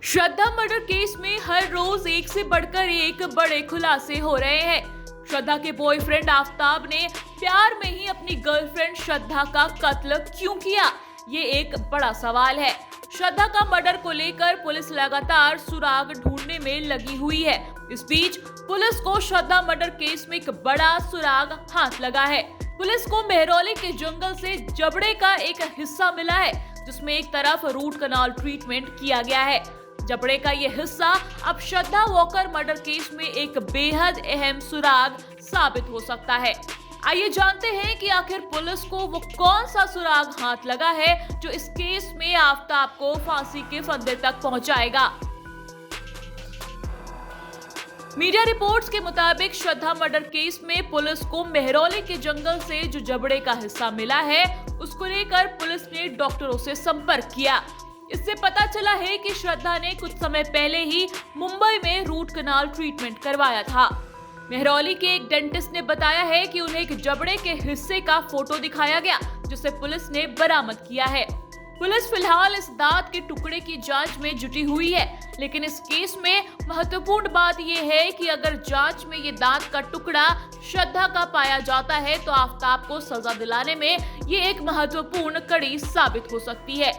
श्रद्धा murder case में हर रोज एक से बढ़कर एक बड़े खुलासे हो रहे हैं। श्रद्धा के बॉयफ्रेंड आफताब ने प्यार में ही अपनी गर्लफ्रेंड श्रद्धा का कत्ल क्यों किया, ये एक बड़ा सवाल है। श्रद्धा का मर्डर को लेकर पुलिस लगातार सुराग ढूंढने में लगी हुई है। इस बीच पुलिस को श्रद्धा मर्डर केस में एक बड़ा सुराग हाथ लगा है। पुलिस को मेहरौली के जंगल से जबड़े का एक हिस्सा मिला है, जिसमें एक तरफ रूट कनाल ट्रीटमेंट किया गया है। जबड़े का ये हिस्सा अब श्रद्धा वॉकर मर्डर केस में एक बेहद अहम सुराग साबित हो सकता है। आइए जानते हैं कि आखिर पुलिस को वो कौन सा सुराग हाथ लगा है जो इस केस में आफताब को फांसी के फंदे तक पहुंचाएगा। मीडिया रिपोर्ट्स के मुताबिक श्रद्धा मर्डर केस में पुलिस को मेहरौली के जंगल से जो जबड़े का हिस्सा मिला है, उसको लेकर पुलिस ने डॉक्टरों से संपर्क किया। इससे पता चला है कि श्रद्धा ने कुछ समय पहले ही मुंबई में रूट कनाल ट्रीटमेंट करवाया था। मेहरौली के एक डेंटिस्ट ने बताया है कि उन्हें एक जबड़े के हिस्से का फोटो दिखाया गया, जिसे पुलिस ने बरामद किया है। पुलिस फिलहाल इस दांत के टुकड़े की जांच में जुटी हुई है, लेकिन इस केस में महत्वपूर्ण बात यह है कि अगर जांच में ये दांत का टुकड़ा श्रद्धा का पाया जाता है तो आफताब को सजा दिलाने में ये एक महत्वपूर्ण कड़ी साबित हो सकती है।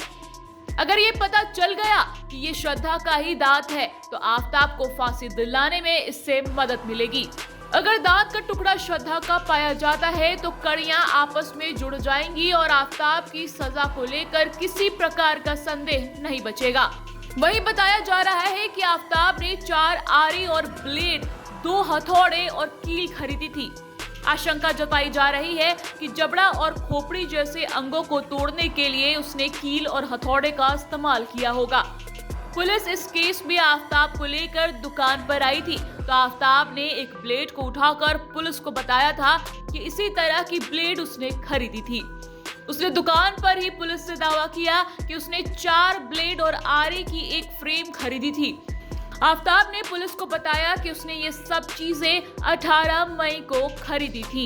अगर ये पता चल गया कि ये श्रद्धा का ही दांत है तो आफताब को फांसी दिलाने में इससे मदद मिलेगी। अगर दांत का टुकड़ा श्रद्धा का पाया जाता है तो कड़ियां आपस में जुड़ जाएंगी और आफताब की सजा को लेकर किसी प्रकार का संदेह नहीं बचेगा। वहीं बताया जा रहा है कि आफताब ने 4 आरी और ब्लेड, 2 हथौड़े और कील खरीदी थी। आशंका जताई जा रही है कि जबड़ा और खोपड़ी जैसे अंगों को तोड़ने के लिए उसने कील और हथौड़े का इस्तेमाल किया होगा। पुलिस इस केस में आफताब को लेकर दुकान पर आई थी तो आफताब ने एक ब्लेड को उठाकर पुलिस को बताया था कि इसी तरह की ब्लेड उसने खरीदी थी। उसने दुकान पर ही पुलिस से दावा किया कि उसने 4 ब्लेड और आरी की एक फ्रेम खरीदी थी। आफताब ने पुलिस को बताया कि उसने ये सब चीजें 18 मई को खरीदी थी।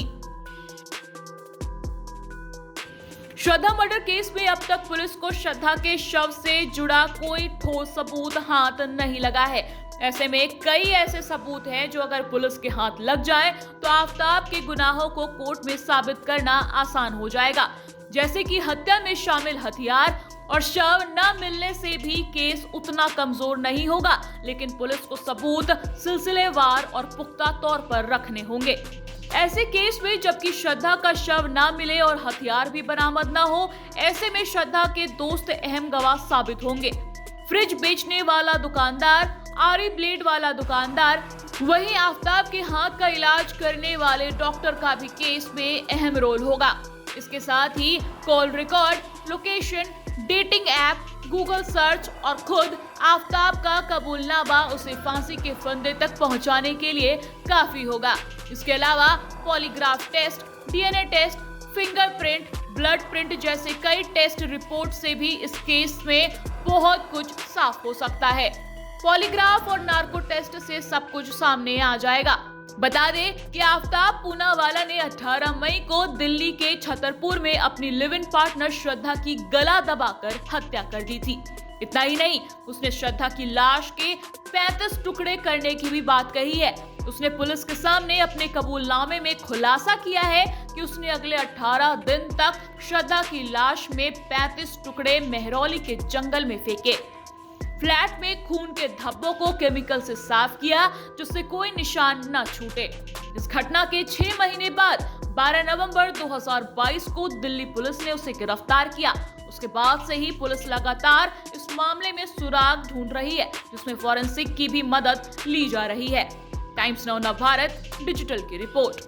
श्रद्धा मर्डर केस में अब तक पुलिस को श्रद्धा के शव से जुड़ा कोई ठोस सबूत हाथ नहीं लगा है। ऐसे में कई ऐसे सबूत हैं जो अगर पुलिस के हाथ लग जाए तो आफताब के गुनाहों को कोर्ट में साबित करना आसान हो जाएगा, जैसे कि हत्या में शामिल हथियार और शव न मिलने से भी केस उतना कमजोर नहीं होगा, लेकिन पुलिस को सबूत सिलसिलेवार और पुख्ता तौर पर रखने होंगे। ऐसे केस में जबकि श्रद्धा का शव ना मिले और हथियार भी बरामद ना हो, ऐसे में श्रद्धा के दोस्त अहम गवाह साबित होंगे। फ्रिज बेचने वाला दुकानदार, आरी ब्लेड वाला दुकानदार, वहीं आफताब के हाथ का इलाज करने वाले डॉक्टर का भी केस में अहम रोल होगा। इसके साथ ही call record, location, dating app, Google search और खुद आफताब का कबूलनामा उसे फांसी के फंदे तक पहुंचाने के लिए काफी होगा। इसके अलावा polygraph test, DNA test, fingerprint, blood print जैसे कई टेस्ट रिपोर्ट से भी इस केस में बहुत कुछ साफ हो सकता है। पॉलीग्राफ और नार्को टेस्ट से सब कुछ सामने आ जाएगा। बता दें कि आफताब पूनावाला ने 18 मई को दिल्ली के छतरपुर में अपनी लिव इन पार्टनर श्रद्धा की गला दबाकर हत्या कर दी थी। इतना ही नहीं, उसने श्रद्धा की लाश के 35 टुकड़े करने की भी बात कही है। उसने पुलिस के सामने अपने कबूलनामे में खुलासा किया है कि उसने अगले 18 दिन तक श्रद्धा की लाश में 35 टुकड़े मेहरौली के जंगल में फेंके। फ्लैट में खून के धब्बों को केमिकल से साफ किया जिससे कोई निशान न छूटे। इस घटना के 6 महीने बाद 12 नवंबर 2022 को दिल्ली पुलिस ने उसे गिरफ्तार किया। उसके बाद से ही पुलिस लगातार इस मामले में सुराग ढूंढ रही है, जिसमें फॉरेंसिक की भी मदद ली जा रही है। टाइम्स नाउ भारत डिजिटल की रिपोर्ट।